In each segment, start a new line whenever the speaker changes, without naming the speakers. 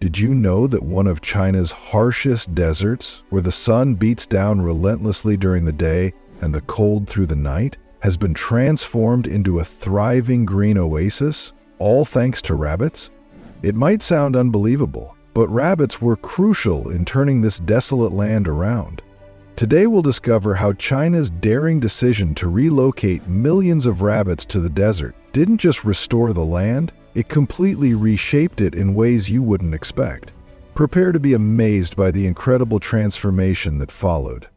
Did you know that one of China's harshest deserts, where the sun beats down relentlessly during the day and the cold through the night, has been transformed into a thriving green oasis, all thanks to rabbits? It might sound unbelievable, but rabbits were crucial in turning this desolate land around. Today we'll discover how China's daring decision to relocate millions of rabbits to the desert didn't just restore the land, it completely reshaped it in ways you wouldn't expect. Prepare to be amazed by the incredible transformation that followed.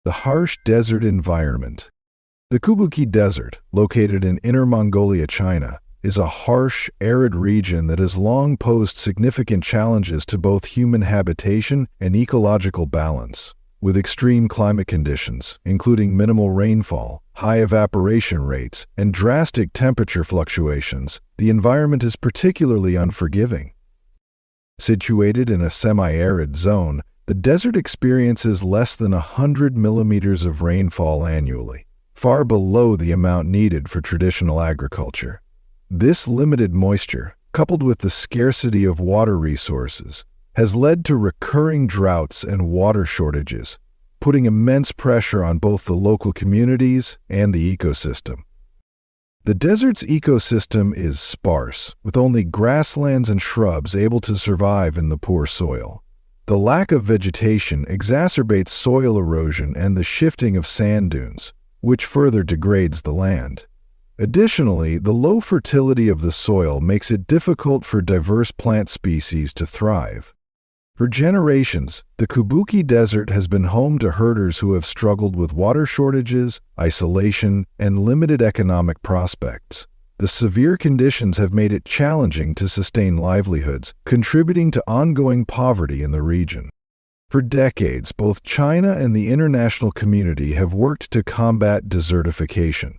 The harsh desert environment. The Kubuki Desert, located in Inner Mongolia, China, is a harsh, arid region that has long posed significant challenges to both human habitation and ecological balance. With extreme climate conditions, including minimal rainfall, high evaporation rates, and drastic temperature fluctuations, the environment is particularly unforgiving. Situated in a semi-arid zone, the desert experiences less than 100 millimeters of rainfall annually, far below the amount needed for traditional agriculture. This limited moisture, coupled with the scarcity of water resources, has led to recurring droughts and water shortages, putting immense pressure on both the local communities and the ecosystem. The desert's ecosystem is sparse, with only grasslands and shrubs able to survive in the poor soil. The lack of vegetation exacerbates soil erosion and the shifting of sand dunes, which further degrades the land. Additionally, the low fertility of the soil makes it difficult for diverse plant species to thrive. For generations, the Kubuki Desert has been home to herders who have struggled with water shortages, isolation, and limited economic prospects. The severe conditions have made it challenging to sustain livelihoods, contributing to ongoing poverty in the region. For decades, both China and the international community have worked to combat desertification.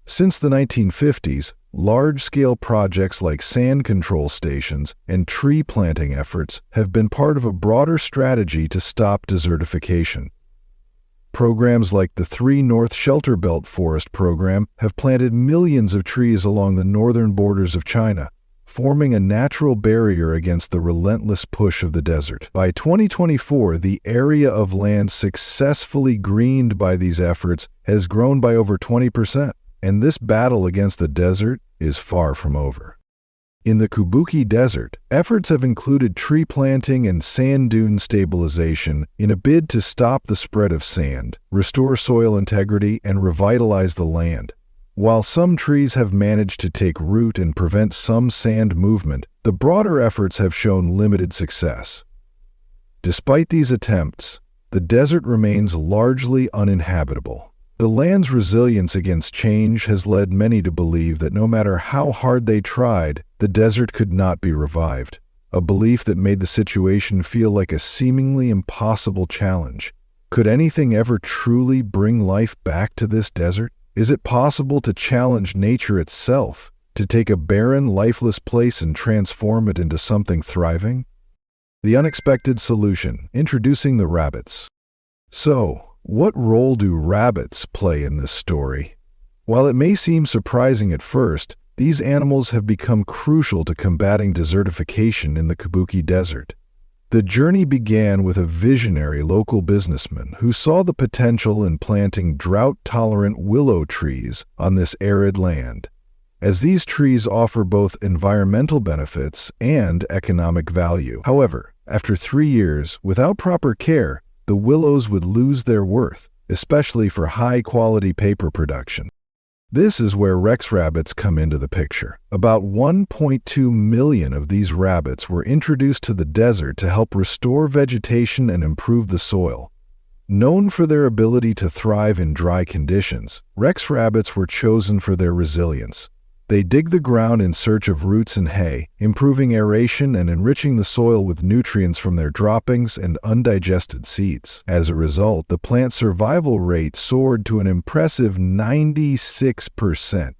Since the 1950s, large-scale projects like sand control stations and tree planting efforts have been part of a broader strategy to stop desertification. Programs like the 3 North Shelter Belt Forest Program have planted millions of trees along the northern borders of China, forming a natural barrier against the relentless push of the desert. By 2024, the area of land successfully greened by these efforts has grown by over 20%. And this battle against the desert is far from over. In the Kubuki Desert, efforts have included tree planting and sand dune stabilization in a bid to stop the spread of sand, restore soil integrity, and revitalize the land. While some trees have managed to take root and prevent some sand movement, the broader efforts have shown limited success. Despite these attempts, the desert remains largely uninhabitable. The land's resilience against change has led many to believe that no matter how hard they tried, the desert could not be revived, a belief that made the situation feel like a seemingly impossible challenge. Could anything ever truly bring life back to this desert? Is it possible to challenge nature itself, to take a barren, lifeless place and transform it into something thriving? The unexpected solution, introducing the rabbits. So, what role do rabbits play in this story? While it may seem surprising at first, these animals have become crucial to combating desertification in the Kubuki Desert. The journey began with a visionary local businessman who saw the potential in planting drought-tolerant willow trees on this arid land, as these trees offer both environmental benefits and economic value. However, after 3 years, without proper care, the willows would lose their worth, especially for high-quality paper production. This is where Rex rabbits come into the picture. About 1.2 million of these rabbits were introduced to the desert to help restore vegetation and improve the soil. Known for their ability to thrive in dry conditions, Rex rabbits were chosen for their resilience. They dig the ground in search of roots and hay, improving aeration and enriching the soil with nutrients from their droppings and undigested seeds. As a result, the plant survival rate soared to an impressive 96%.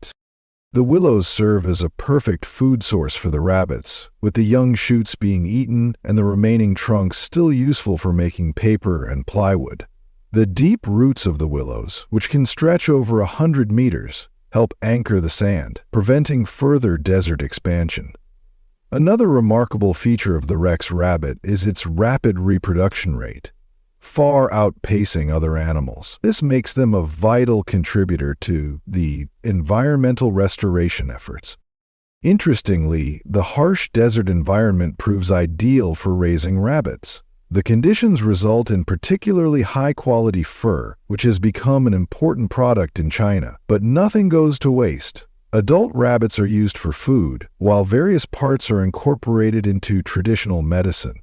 The willows serve as a perfect food source for the rabbits, with the young shoots being eaten and the remaining trunks still useful for making paper and plywood. The deep roots of the willows, which can stretch over 100 meters, help anchor the sand, preventing further desert expansion. Another remarkable feature of the Rex rabbit is its rapid reproduction rate, far outpacing other animals. This makes them a vital contributor to the environmental restoration efforts. Interestingly, the harsh desert environment proves ideal for raising rabbits. The conditions result in particularly high-quality fur, which has become an important product in China. But nothing goes to waste. Adult rabbits are used for food, while various parts are incorporated into traditional medicine.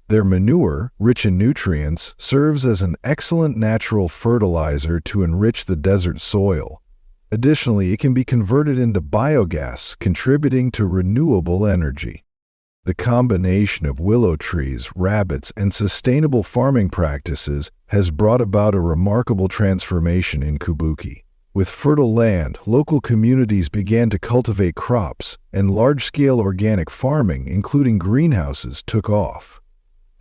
Their manure, rich in nutrients, serves as an excellent natural fertilizer to enrich the desert soil. Additionally, it can be converted into biogas, contributing to renewable energy. The combination of willow trees, rabbits, and sustainable farming practices has brought about a remarkable transformation in Kabuki. With fertile land, local communities began to cultivate crops, and large-scale organic farming, including greenhouses, took off.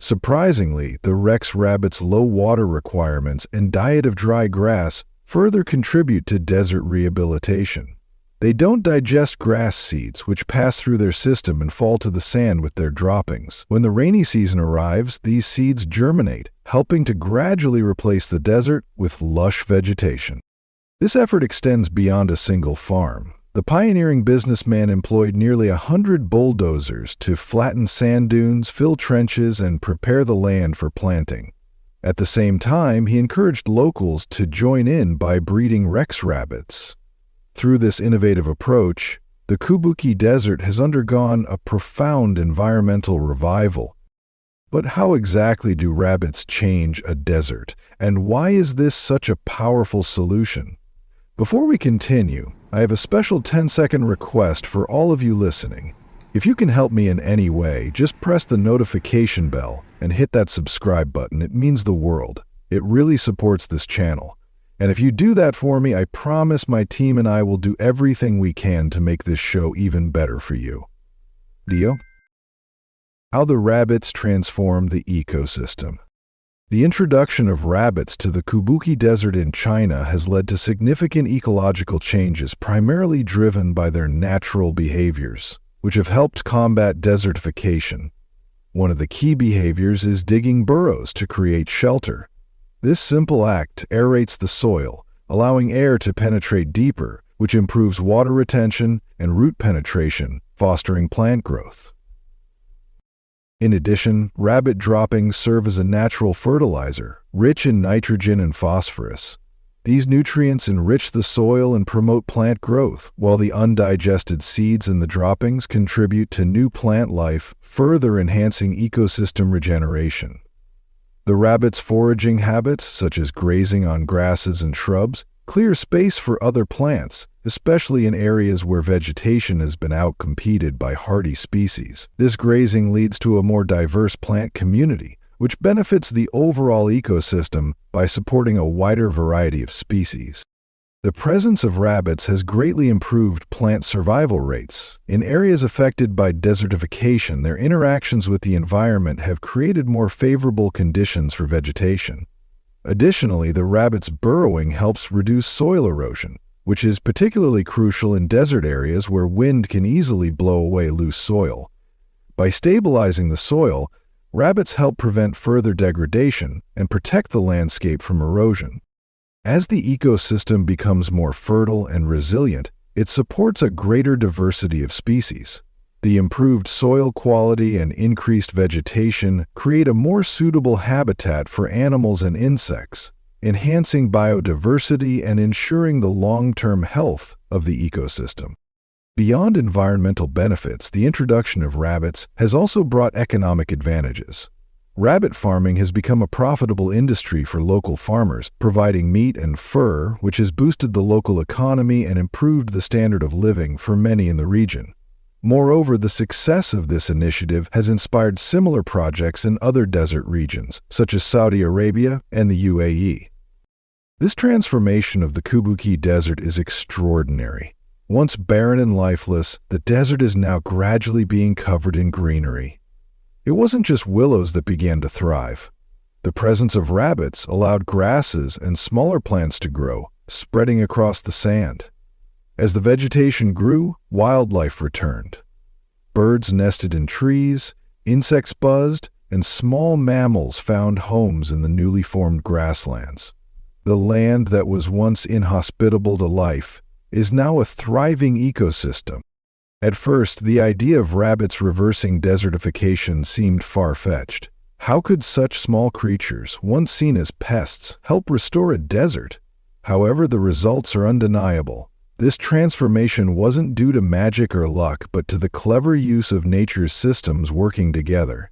Surprisingly, the Rex rabbit's low water requirements and diet of dry grass further contribute to desert rehabilitation. They don't digest grass seeds, which pass through their system and fall to the sand with their droppings. When the rainy season arrives, these seeds germinate, helping to gradually replace the desert with lush vegetation. This effort extends beyond a single farm. The pioneering businessman employed nearly 100 bulldozers to flatten sand dunes, fill trenches, and prepare the land for planting. At the same time, he encouraged locals to join in by breeding Rex rabbits. Through this innovative approach, the Kabuki Desert has undergone a profound environmental revival. But how exactly do rabbits change a desert, and why is this such a powerful solution? Before we continue, I have a special 10-second request for all of you listening. If you can help me in any way, just press the notification bell and hit that subscribe button. It means the world. It really supports this channel. And if you do that for me, I promise my team and I will do everything we can to make this show even better for you. Dio? How the rabbits transform the ecosystem. The introduction of rabbits to the Kabuki Desert in China has led to significant ecological changes, primarily driven by their natural behaviors, which have helped combat desertification. One of the key behaviors is digging burrows to create shelter. This simple act aerates the soil, allowing air to penetrate deeper, which improves water retention and root penetration, fostering plant growth. In addition, rabbit droppings serve as a natural fertilizer, rich in nitrogen and phosphorus. These nutrients enrich the soil and promote plant growth, while the undigested seeds in the droppings contribute to new plant life, further enhancing ecosystem regeneration. The rabbit's foraging habits, such as grazing on grasses and shrubs, clear space for other plants, especially in areas where vegetation has been outcompeted by hardy species. This grazing leads to a more diverse plant community, which benefits the overall ecosystem by supporting a wider variety of species. The presence of rabbits has greatly improved plant survival rates. In areas affected by desertification, their interactions with the environment have created more favorable conditions for vegetation. Additionally, the rabbit's burrowing helps reduce soil erosion, which is particularly crucial in desert areas where wind can easily blow away loose soil. By stabilizing the soil, rabbits help prevent further degradation and protect the landscape from erosion. As the ecosystem becomes more fertile and resilient, it supports a greater diversity of species. The improved soil quality and increased vegetation create a more suitable habitat for animals and insects, enhancing biodiversity and ensuring the long-term health of the ecosystem. Beyond environmental benefits, the introduction of rabbits has also brought economic advantages. Rabbit farming has become a profitable industry for local farmers, providing meat and fur, which has boosted the local economy and improved the standard of living for many in the region. Moreover, the success of this initiative has inspired similar projects in other desert regions, such as Saudi Arabia and the UAE. This transformation of the Kabuki Desert is extraordinary. Once barren and lifeless, the desert is now gradually being covered in greenery. It wasn't just willows that began to thrive. The presence of rabbits allowed grasses and smaller plants to grow, spreading across the sand. As the vegetation grew, wildlife returned. Birds nested in trees, insects buzzed, and small mammals found homes in the newly formed grasslands. The land that was once inhospitable to life is now a thriving ecosystem. At first, the idea of rabbits reversing desertification seemed far-fetched. How could such small creatures, once seen as pests, help restore a desert? However, the results are undeniable. This transformation wasn't due to magic or luck, but to the clever use of nature's systems working together.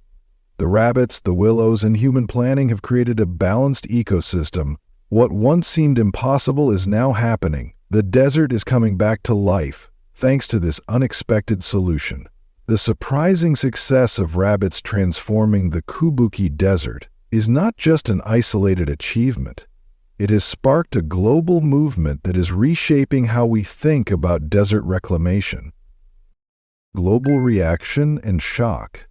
The rabbits, the willows, and human planning have created a balanced ecosystem. What once seemed impossible is now happening. The desert is coming back to life, thanks to this unexpected solution. The surprising success of rabbits transforming the Kabuki Desert is not just an isolated achievement. It has sparked a global movement that is reshaping how we think about desert reclamation. Global reaction and shock.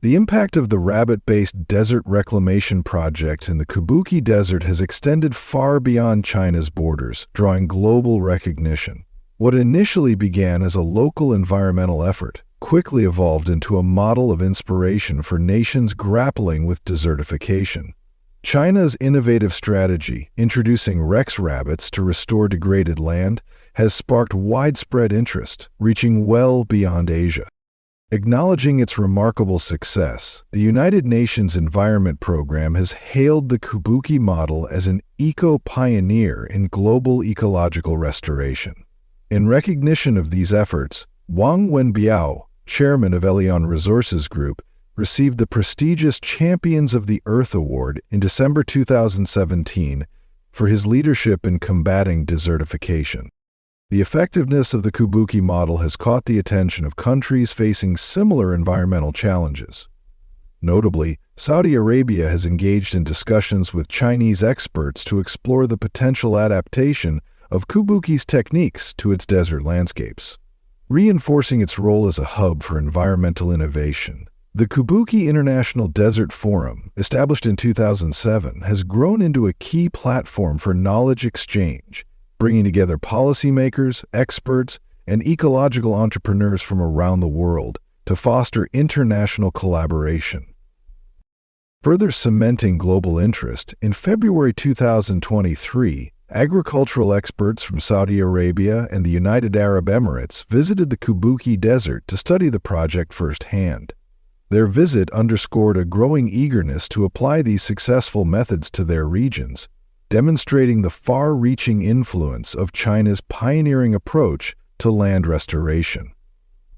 The impact of the rabbit-based desert reclamation project in the Kabuki Desert has extended far beyond China's borders, drawing global recognition. What initially began as a local environmental effort quickly evolved into a model of inspiration for nations grappling with desertification. China's innovative strategy, introducing Rex rabbits to restore degraded land, has sparked widespread interest, reaching well beyond Asia. Acknowledging its remarkable success, the United Nations Environment Program has hailed the Kabuki model as an eco-pioneer in global ecological restoration. In recognition of these efforts, Wang Wenbiao, chairman of Elion Resources Group, received the prestigious Champions of the Earth Award in December 2017 for his leadership in combating desertification. The effectiveness of the Kabuki model has caught the attention of countries facing similar environmental challenges. Notably, Saudi Arabia has engaged in discussions with Chinese experts to explore the potential adaptation of Kabuki's techniques to its desert landscapes. Reinforcing its role as a hub for environmental innovation, the Kabuki International Desert Forum, established in 2007, has grown into a key platform for knowledge exchange, bringing together policymakers, experts, and ecological entrepreneurs from around the world to foster international collaboration. Further cementing global interest, in February 2023, agricultural experts from Saudi Arabia and the United Arab Emirates visited the Kabuki Desert to study the project firsthand. Their visit underscored a growing eagerness to apply these successful methods to their regions, demonstrating the far-reaching influence of China's pioneering approach to land restoration.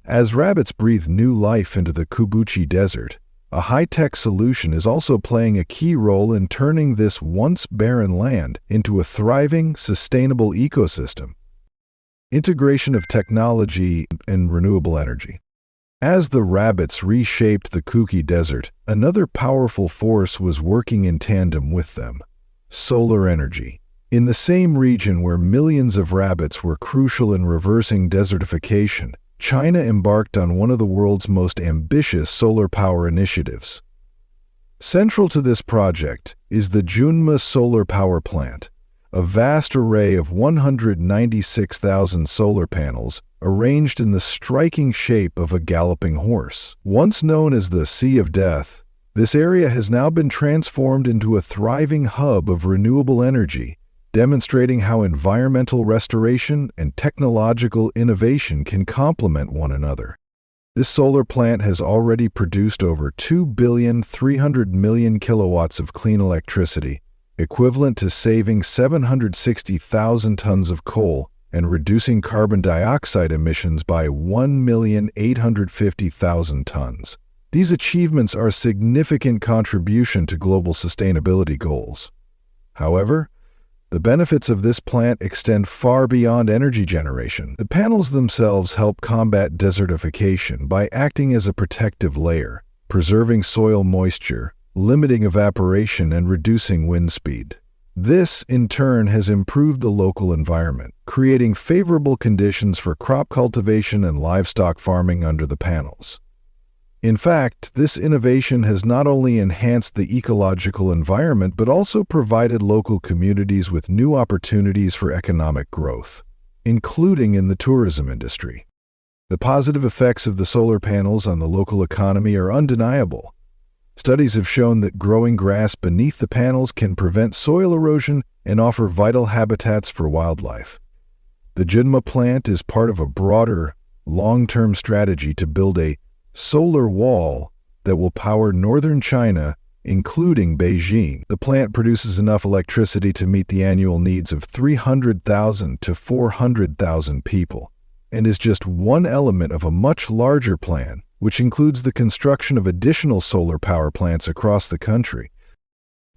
As rabbits breathe new life into the Kabuki Desert, a high-tech solution is also playing a key role in turning this once barren land into a thriving, sustainable ecosystem. Integration of technology and renewable energy. As the rabbits reshaped the Kabuki Desert, another powerful force was working in tandem with them: solar energy. In the same region where millions of rabbits were crucial in reversing desertification, China embarked on one of the world's most ambitious solar power initiatives. Central to this project is the Junma Solar Power Plant, a vast array of 196,000 solar panels arranged in the striking shape of a galloping horse. Once known as the Sea of Death, this area has now been transformed into a thriving hub of renewable energy, demonstrating how environmental restoration and technological innovation can complement one another. This solar plant has already produced over 2,300,000,000 kilowatts of clean electricity, equivalent to saving 760,000 tons of coal and reducing carbon dioxide emissions by 1,850,000 tons. These achievements are a significant contribution to global sustainability goals. However, the benefits of this plant extend far beyond energy generation. The panels themselves help combat desertification by acting as a protective layer, preserving soil moisture, limiting evaporation, and reducing wind speed. This, in turn, has improved the local environment, creating favorable conditions for crop cultivation and livestock farming under the panels. In fact, this innovation has not only enhanced the ecological environment but also provided local communities with new opportunities for economic growth, including in the tourism industry. The positive effects of the solar panels on the local economy are undeniable. Studies have shown that growing grass beneath the panels can prevent soil erosion and offer vital habitats for wildlife. The Junma plant is part of a broader, long-term strategy to build a solar wall that will power northern China, including Beijing. The plant produces enough electricity to meet the annual needs of 300,000 to 400,000 people, and is just one element of a much larger plan, which includes the construction of additional solar power plants across the country.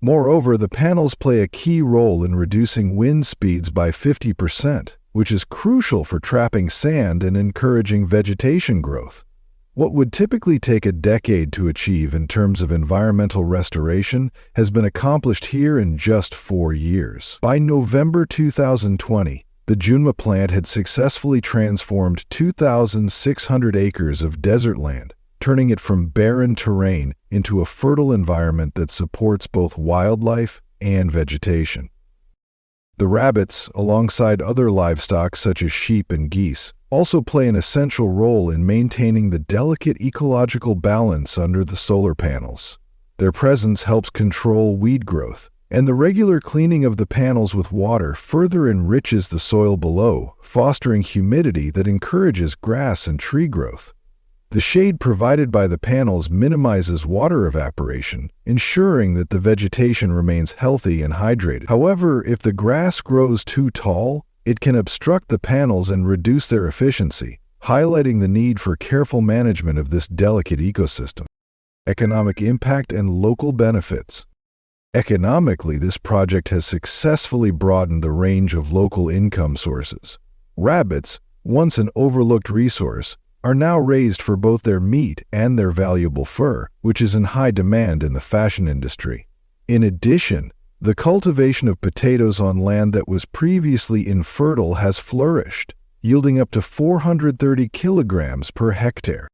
Moreover, the panels play a key role in reducing wind speeds by 50%, which is crucial for trapping sand and encouraging vegetation growth. What would typically take a decade to achieve in terms of environmental restoration has been accomplished here in just 4 years. By November 2020, the Junma plant had successfully transformed 2,600 acres of desert land, turning it from barren terrain into a fertile environment that supports both wildlife and vegetation. The rabbits, alongside other livestock such as sheep and geese, also play an essential role in maintaining the delicate ecological balance under the solar panels. Their presence helps control weed growth, and the regular cleaning of the panels with water further enriches the soil below, fostering humidity that encourages grass and tree growth. The shade provided by the panels minimizes water evaporation, ensuring that the vegetation remains healthy and hydrated. However, if the grass grows too tall, it can obstruct the panels and reduce their efficiency, highlighting the need for careful management of this delicate ecosystem. Economic impact and local benefits. Economically, this project has successfully broadened the range of local income sources. Rabbits, once an overlooked resource, are now raised for both their meat and their valuable fur, which is in high demand in the fashion industry. In addition, the cultivation of potatoes on land that was previously infertile has flourished, yielding up to 430 kilograms per hectare.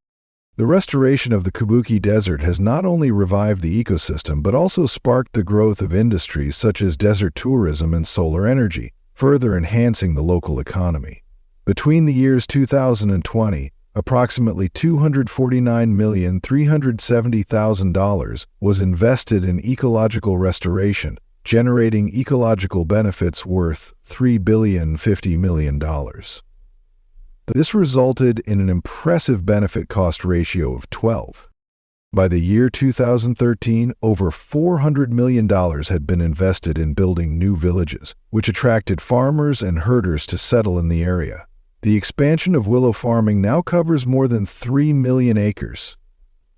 The restoration of the Kabuki Desert has not only revived the ecosystem but also sparked the growth of industries such as desert tourism and solar energy, further enhancing the local economy. Between the years 2020, approximately $249,370,000 was invested in ecological restoration, generating ecological benefits worth $3.05 billion. This resulted in an impressive benefit-cost ratio of 12. By the year 2013, over $400 million had been invested in building new villages, which attracted farmers and herders to settle in the area. The expansion of willow farming now covers more than 3 million acres.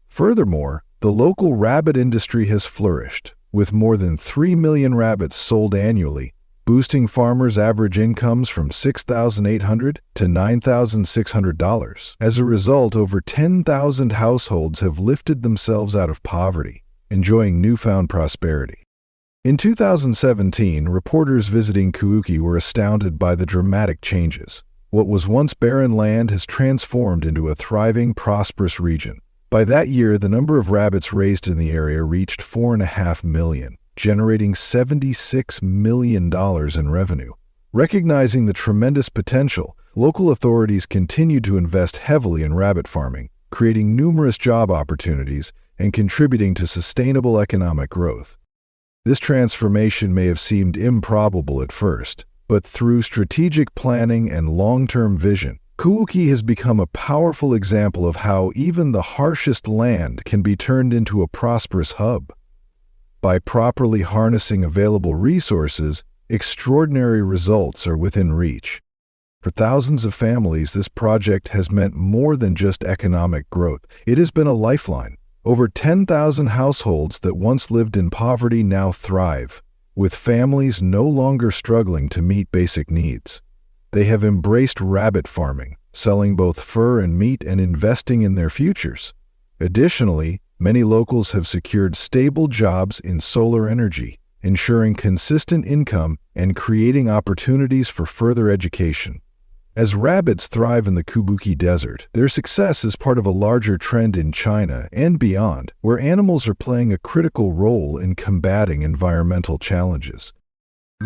Furthermore, the local rabbit industry has flourished, with more than 3 million rabbits sold annually, boosting farmers' average incomes from $6,800 to $9,600. As a result, over 10,000 households have lifted themselves out of poverty, enjoying newfound prosperity. In 2017, reporters visiting Kabuki were astounded by the dramatic changes. What was once barren land has transformed into a thriving, prosperous region. By that year, the number of rabbits raised in the area reached 4.5 million, generating $76 million in revenue. Recognizing the tremendous potential, local authorities continued to invest heavily in rabbit farming, creating numerous job opportunities and contributing to sustainable economic growth. This transformation may have seemed improbable at first, but through strategic planning and long-term vision, Kabuki has become a powerful example of how even the harshest land can be turned into a prosperous hub. By properly harnessing available resources, extraordinary results are within reach. For thousands of families, this project has meant more than just economic growth. It has been a lifeline. Over 10,000 households that once lived in poverty now thrive, with families no longer struggling to meet basic needs. They have embraced rabbit farming, selling both fur and meat and investing in their futures. Additionally, many locals have secured stable jobs in solar energy, ensuring consistent income and creating opportunities for further education. As rabbits thrive in the Kabuki Desert, their success is part of a larger trend in China and beyond, where animals are playing a critical role in combating environmental challenges.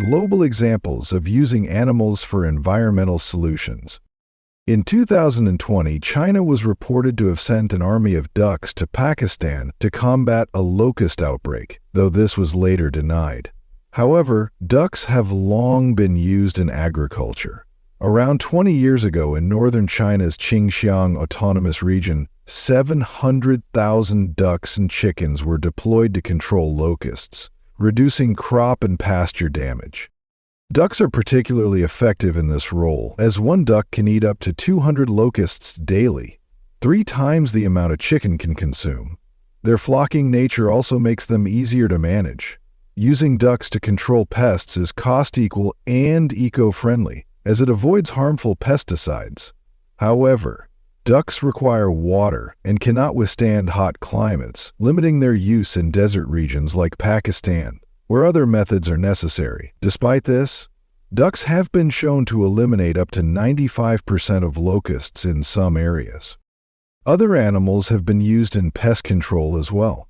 Global examples of using animals for environmental solutions. In 2020, China was reported to have sent an army of ducks to Pakistan to combat a locust outbreak, though this was later denied. However, ducks have long been used in agriculture. Around 20 years ago in northern China's Xinjiang Autonomous Region, 700,000 ducks and chickens were deployed to control locusts, reducing crop and pasture damage. Ducks are particularly effective in this role, as one duck can eat up to 200 locusts daily, 3 times the amount a chicken can consume. Their flocking nature also makes them easier to manage. Using ducks to control pests is cost-equal and eco-friendly, as it avoids harmful pesticides. However, ducks require water and cannot withstand hot climates, limiting their use in desert regions like Pakistan, where other methods are necessary. Despite this, ducks have been shown to eliminate up to 95% of locusts in some areas. Other animals have been used in pest control as well.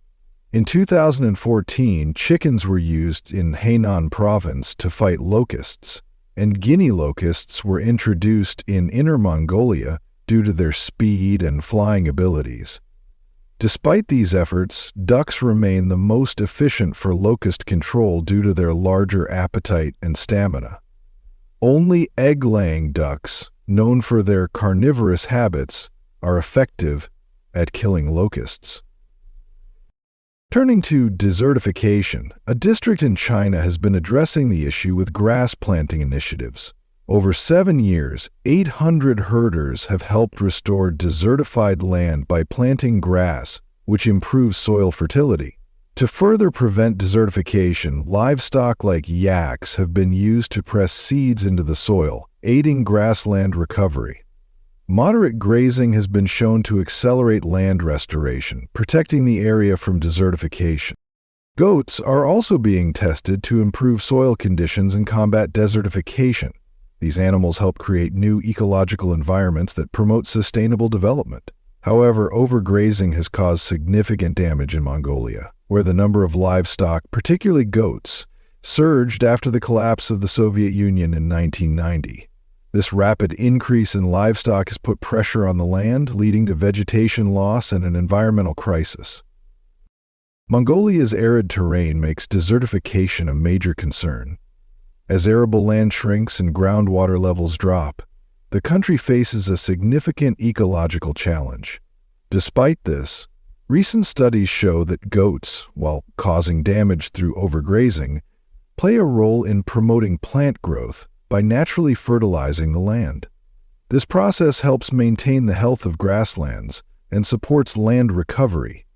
In 2014, chickens were used in Hainan province to fight locusts, and guinea locusts were introduced in Inner Mongolia due to their speed and flying abilities. Despite these efforts, ducks remain the most efficient for locust control due to their larger appetite and stamina. Only egg-laying ducks, known for their carnivorous habits, are effective at killing locusts. Turning to desertification, a district in China has been addressing the issue with grass planting initiatives. Over 7 years, 800 herders have helped restore desertified land by planting grass, which improves soil fertility. To further prevent desertification, livestock like yaks have been used to press seeds into the soil, aiding grassland recovery. Moderate grazing has been shown to accelerate land restoration, protecting the area from desertification. Goats are also being tested to improve soil conditions and combat desertification. These animals help create new ecological environments that promote sustainable development. However, overgrazing has caused significant damage in Mongolia, where the number of livestock, particularly goats, surged after the collapse of the Soviet Union in 1990. This rapid increase in livestock has put pressure on the land, leading to vegetation loss and an environmental crisis. Mongolia's arid terrain makes desertification a major concern. As arable land shrinks and groundwater levels drop, the country faces a significant ecological challenge. Despite this, recent studies show that goats, while causing damage through overgrazing, play a role in promoting plant growth by naturally fertilizing the land. This process helps maintain the health of grasslands and supports land recovery.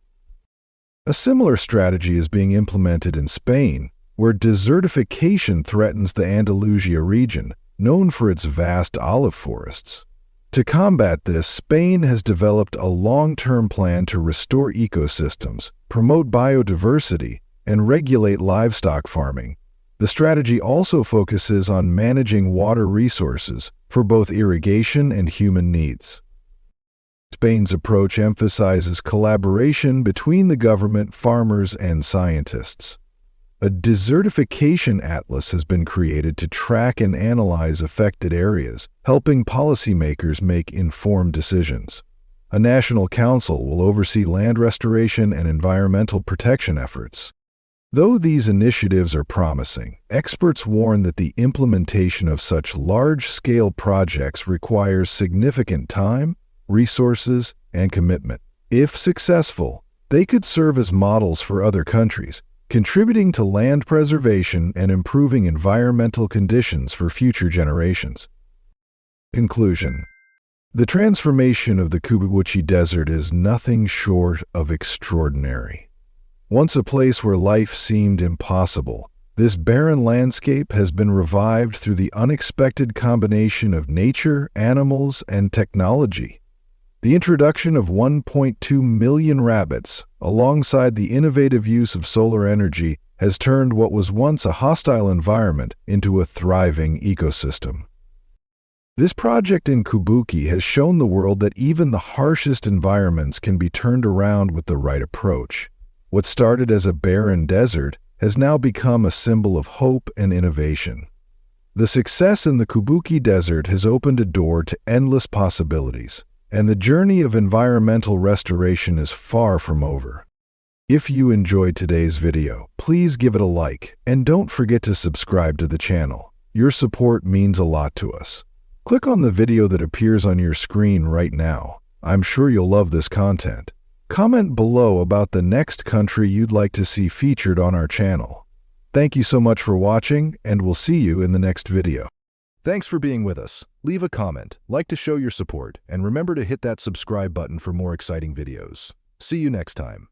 A similar strategy is being implemented in Spain, where desertification threatens the Andalusia region, known for its vast olive forests. To combat this, Spain has developed a long-term plan to restore ecosystems, promote biodiversity, and regulate livestock farming. The strategy also focuses on managing water resources for both irrigation and human needs. Spain's approach emphasizes collaboration between the government, farmers, and scientists. A desertification atlas has been created to track and analyze affected areas, helping policymakers make informed decisions. A national council will oversee land restoration and environmental protection efforts. Though these initiatives are promising, experts warn that the implementation of such large-scale projects requires significant time, resources, and commitment. If successful, they could serve as models for other countries, contributing to land preservation and improving environmental conditions for future generations. Conclusion. The transformation of the Kubawichi Desert is nothing short of extraordinary. Once a place where life seemed impossible, this barren landscape has been revived through the unexpected combination of nature, animals, and technology. The introduction of 1.2 million rabbits, alongside the innovative use of solar energy, has turned what was once a hostile environment into a thriving ecosystem. This project in Kubuki has shown the world that even the harshest environments can be turned around with the right approach. What started as a barren desert has now become a symbol of hope and innovation. The success in the Kabuki Desert has opened a door to endless possibilities, and the journey of environmental restoration is far from over. If you enjoyed today's video, please give it a like, and don't forget to subscribe to the channel. Your support means a lot to us. Click on the video that appears on your screen right now. I'm sure you'll love this content. Comment below about the next country you'd like to see featured on our channel. Thank you so much for watching, and we'll see you in the next video. Thanks for being with us. Leave a comment, like to show your support, and remember to hit that subscribe button for more exciting videos. See you next time.